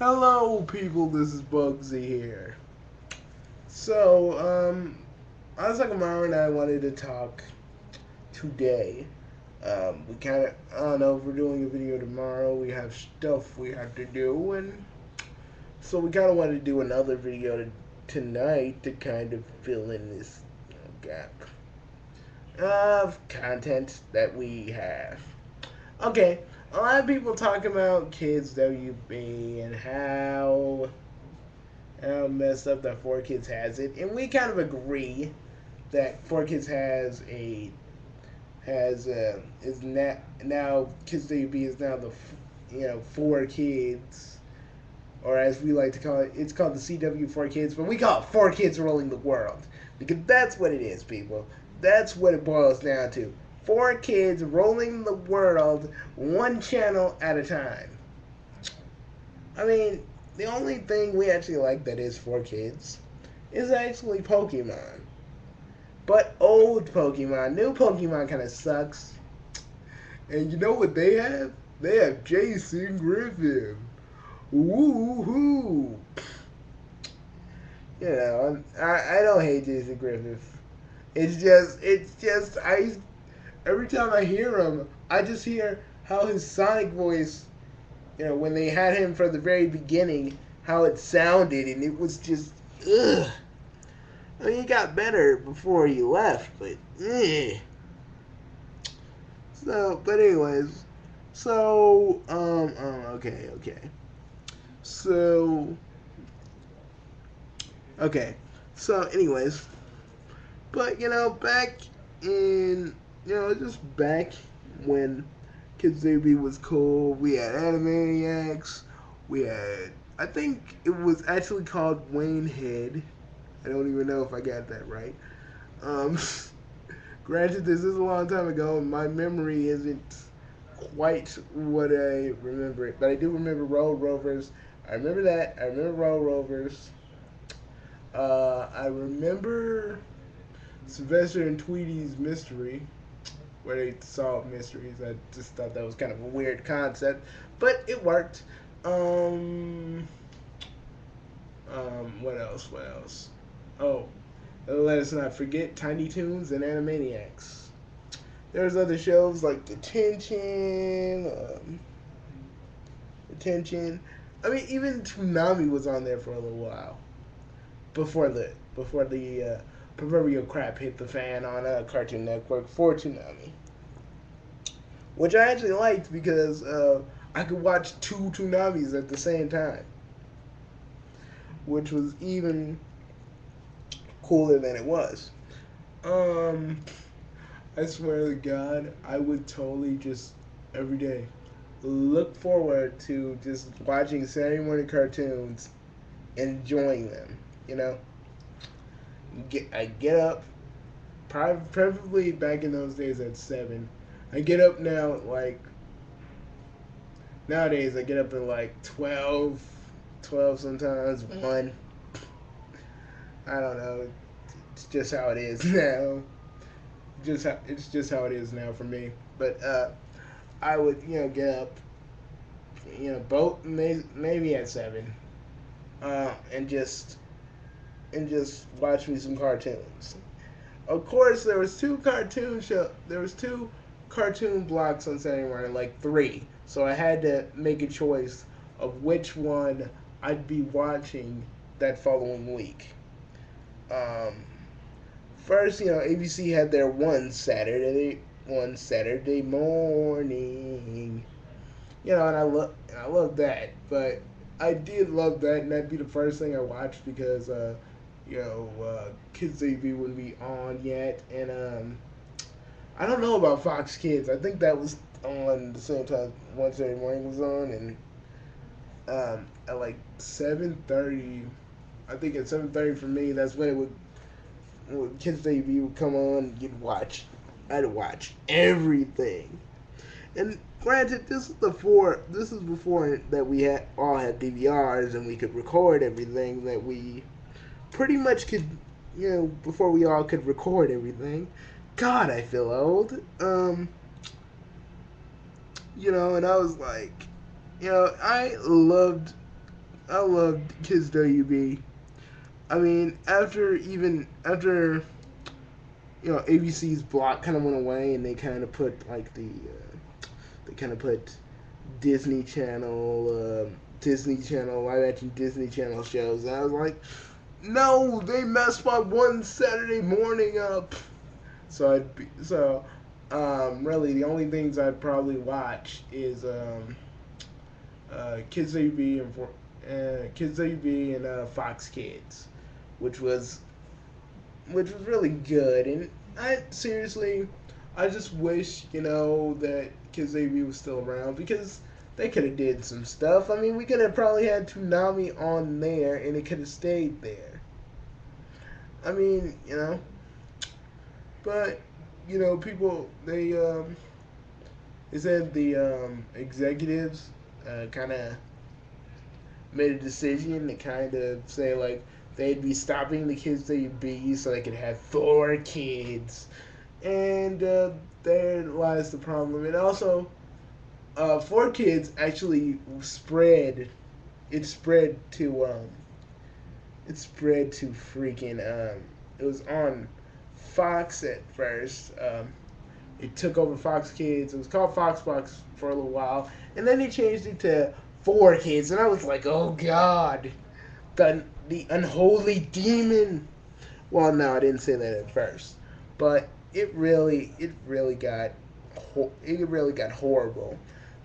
Hello, people. This is Bugsy here. So, Isaac Amaro and I wanted to talk today. We kind of, I don't know if we're doing a video tomorrow. We have stuff we have to do, and so we kind of wanted to do another video tonight to kind of fill in this gap of content that we have. Okay, a lot of people talk about Kids WB and how messed up that 4Kids has it, and we kind of agree that 4Kids is now Kids WB is now the 4Kids, or as we like to call it, it's called the CW4Kids, but we call it 4Kids ruling the world because that's what it is, people. That's what it boils down to. 4Kids rolling the world, one channel at a time. I mean, the only thing we actually like that is 4Kids is actually Pokemon. But old Pokemon. New Pokemon kind of sucks. And you know what they have? They have Jason Griffin. Woohoo! You know, I don't hate Jason Griffin. Every time I hear him, I just hear how his Sonic voice, when they had him from the very beginning, how it sounded, and it was just, ugh. I mean, he got better before he left, but, eh. But anyways, okay. So, okay. So, anyways, but, back in, just back when Kids AB was cool. We had Animaniacs. We had, I think it was actually called Wayne Head. I don't even know if I got that right. Um, Granted, this is a long time ago, and my memory isn't quite what I remember it. But I do remember Road Rovers. I remember that. I remember Road Rovers. I remember Sylvester and Tweety's Mystery, where they solve mysteries. I just thought that was kind of a weird concept, but it worked. What else? What else? Oh, let us not forget Tiny Toons and Animaniacs. There's other shows like Detention. I mean, even Toonami was on there for a little while before the proverbial crap hit the fan on Cartoon Network for Toonami, which I actually liked because I could watch two Toonamis at the same time, which was even cooler than it was. Um, I swear to God, I would totally just every day look forward to just watching Saturday morning cartoons, enjoying them. I get up, preferably back in those days at 7. I get up now like nowadays. I get up at like 12 sometimes 1. I don't know. It's just how it is now. It's just how it is now for me. But I would get up, both maybe at 7, and just watch me some cartoons. Of course, there was two cartoon blocks on Saturday morning, like 3. So I had to make a choice of which one I'd be watching that following week. Um, First, ABC had their one Saturday morning. And I love that. But I did love that, and that'd be the first thing I watched because Kids TV wouldn't be on yet, and I don't know about Fox Kids. I think that was on the same time one Saturday morning was on, and at like 7:30. I think at 7:30 for me, that's when Kids TV would come on. I'd watch everything. And granted, this is before that we all had DVRs and we could record everything that we pretty much could, before we all could record everything. God, I feel old. And I was like, I loved I loved Kids WB. I mean, after ABC's block kind of went away, and they kind of put like they kind of put Disney Channel, Disney Channel, live action Disney Channel shows. And I was like, no, they messed my one Saturday morning up. Really the only things I'd probably watch is Kids AV Kids AV and Fox Kids, which was really good. And I seriously, I just wish that Kids AV was still around because they could have did some stuff. I mean, we could have probably had Toonami on there, and it could have stayed there. I mean, but people they said the executives kind of made a decision to kind of say like they'd be stopping the Kids WB so they could have 4 kids, and there lies the problem. And also, 4 kids actually spread. It spread to freaking it was on Fox at first. It took over Fox Kids. It was called Fox for a little while, and then they changed it to 4 kids, and I was like, oh god, the unholy demon. Well, no, I didn't say that at first, but it really got horrible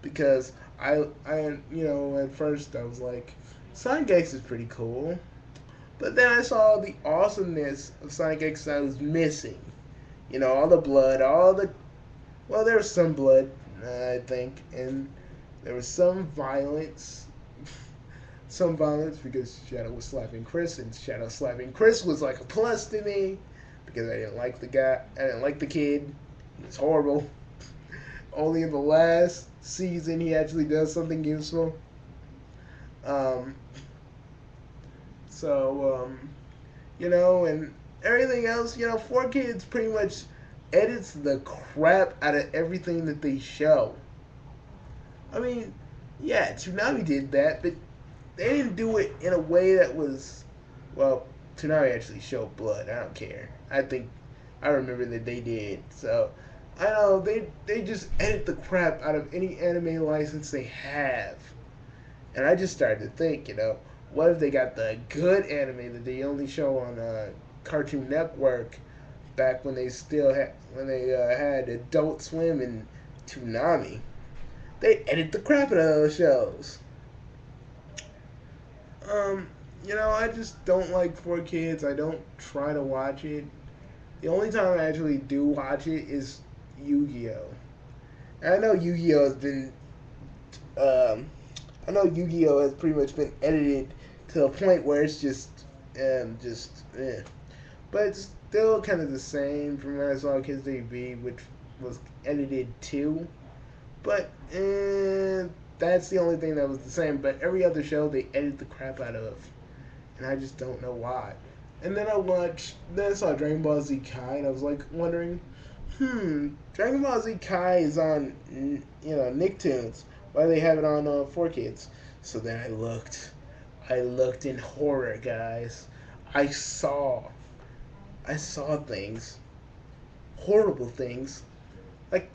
because I at first I was like, Sonic X is pretty cool, but then I saw the awesomeness of Sonic X I was missing. All the blood, there was some blood, I think, and there was some violence. Some violence because Shadow was slapping Chris, and Shadow slapping Chris was like a plus to me because I didn't like the guy. I didn't like the kid. He was horrible. Only in the last season he actually does something useful. Um, and everything else, 4 kids pretty much edits the crap out of everything that they show. I mean, yeah, Toonami did that, but they didn't do it in a way that was, well, Toonami actually showed blood. I don't care. I remember that they did. So, I know, they just edit the crap out of any anime license they have. And I just started to think, what if they got the good anime that they only show on Cartoon Network back when they still had Adult Swim and Toonami? They edit the crap out of those shows. I just don't like 4 kids. I don't try to watch it. The only time I actually do watch it is Yu-Gi-Oh. And I know Yu-Gi-Oh has been, has pretty much been edited to the point where it's but it's still kind of the same from when I saw Kids DB, which was edited too. But that's the only thing that was the same. But every other show they edit the crap out of, and I just don't know why. And then I saw Dragon Ball Z Kai, and I was like wondering, Dragon Ball Z Kai is on Nicktoons. Why do they have it on 4 kids? So then I looked in horror, guys. I saw things, horrible things, like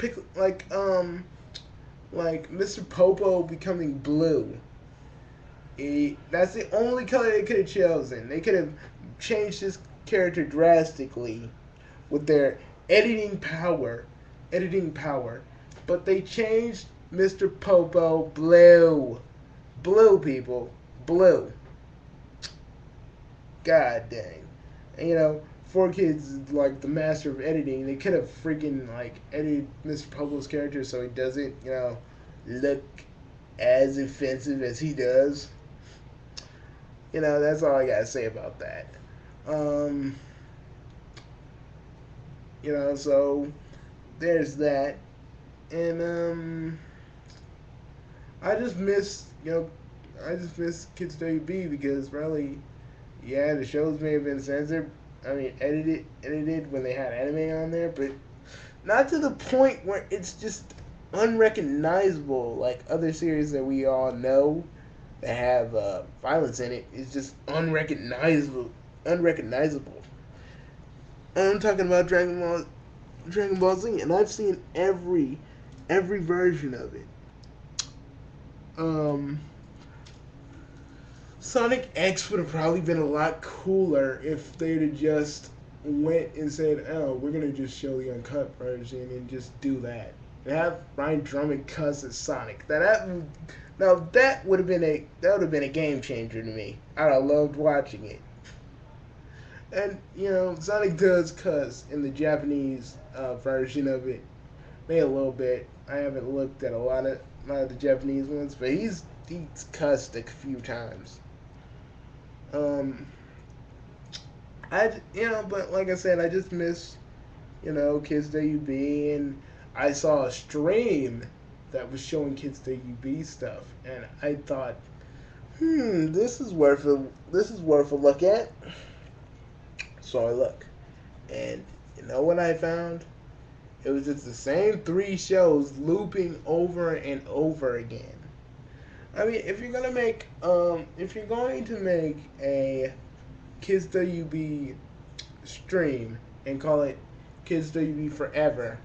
Mr. Popo becoming blue. That's the only color they could have chosen. They could have changed his character drastically with their editing power. But they changed Mr. Popo blue. Blue, people. Blue. God dang. And 4 kids is like the master of editing. They could have freaking edited Mr. Popo's character so he doesn't, look as offensive as he does. That's all I gotta say about that. So there's that. And I just miss Kids WB because really, yeah, the shows may have been censored. I mean, edited when they had anime on there, but not to the point where it's just unrecognizable like other series that we all know. that have violence in it is just unrecognizable. Unrecognizable. I'm talking about Dragon Ball Z, and I've seen every version of it. Um, Sonic X would have probably been a lot cooler if they'd have just went and said, "Oh, we're gonna just show the uncut version and just do that." And have Ryan Drummond cuss as Sonic. Now that would have been a game changer to me. I'd have loved watching it. And Sonic does cuss in the Japanese version of it, maybe a little bit. I haven't looked at a lot of the Japanese ones, but he's cussed a few times. Um, but like I said, I just miss Kids WB, and I saw a stream that was showing Kids WB stuff, and I thought, this is worth a look at. So I look, and you know what I found? It was just the same three shows looping over and over again. I mean, if you're going to make a Kids WB stream and call it Kids WB Forever,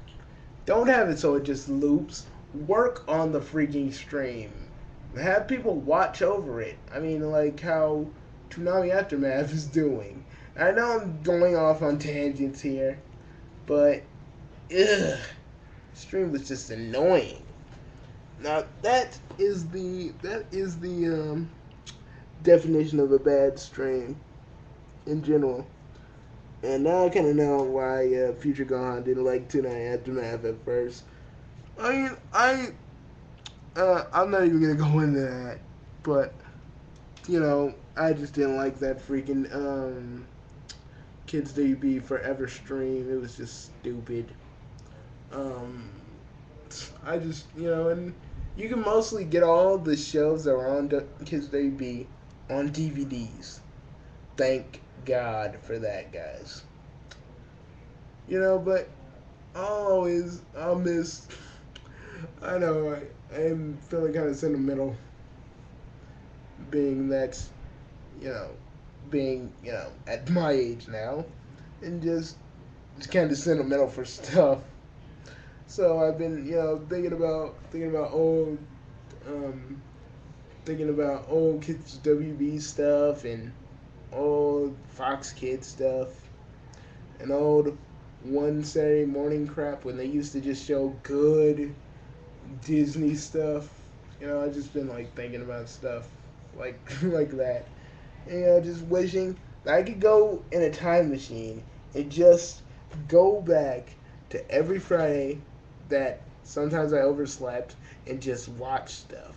don't have it so it just loops. Work on the freaking stream. Have people watch over it. I mean, like how Toonami Aftermath is doing. I know I'm going off on tangents here, but stream was just annoying. Now that is the definition of a bad stream in general. And now I kind of know why Future Gohan didn't like Tonight Aftermath at first. I mean, I'm not even gonna go into that, but I just didn't like that freaking Kids WB Forever stream. It was just stupid. Um, I just and you can mostly get all the shows that are on Kids WB on DVDs. Thank God for that, guys. But I'll miss. I know I'm feeling kind of sentimental, being that you know, being at my age now, and just kind of sentimental for stuff. So I've been thinking about um, old Kids WB stuff and old Fox Kids stuff and old One Saturday Morning crap when they used to just show good Disney stuff. I just been like thinking about stuff like like that. And, just wishing that I could go in a time machine and just go back to every Friday that sometimes I overslept and just watch stuff.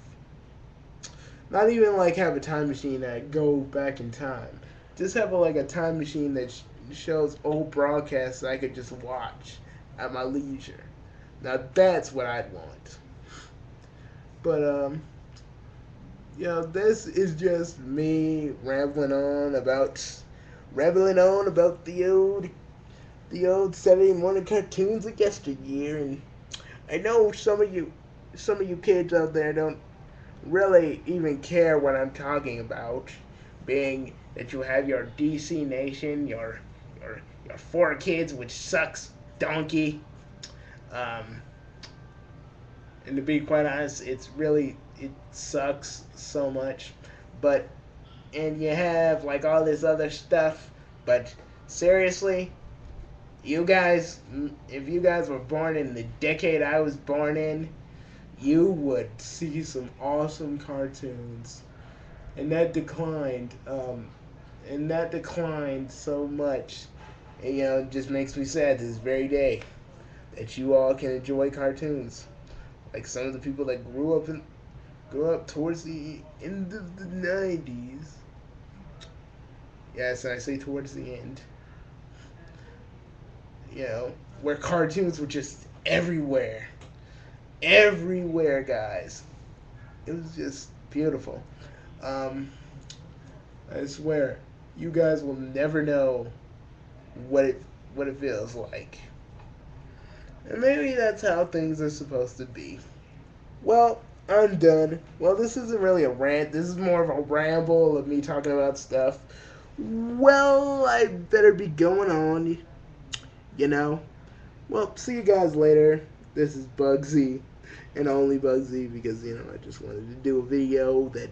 Not even like have a time machine that go back in time. Just have a time machine that shows old broadcasts that I could just watch at my leisure. Now that's what I'd want. But this is just me rambling on about the old Saturday morning cartoons of yesteryear, and I know some of you kids out there don't really even care what I'm talking about, being that you have your DC Nation, your 4Kids, which sucks, donkey. Um, and to be quite honest, it sucks so much. But and you have like all this other stuff, but seriously, you guys, if you guys were born in the decade I was born in, you would see some awesome cartoons, and that declined. So much. And, it just makes me sad this very day that you all can enjoy cartoons. Like some of the people that grew up towards the end of the 90s. Yes, I say towards the end. Where cartoons were just everywhere. Everywhere, guys. It was just beautiful. I swear, you guys will never know what it feels like. And maybe that's how things are supposed to be. Well, I'm done. Well, this isn't really a rant. This is more of a ramble of me talking about stuff. Well, I better be going on, you know. Well, see you guys later. This is Bugsy, and only Bugsy because, I just wanted to do a video that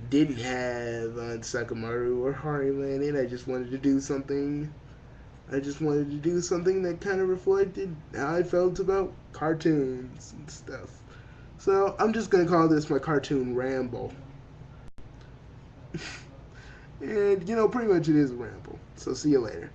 didn't have Sakamoto or Harryman in. I just wanted to do something that kind of reflected how I felt about cartoons and stuff. So I'm just gonna call this my cartoon ramble. And pretty much it is a ramble. So see you later.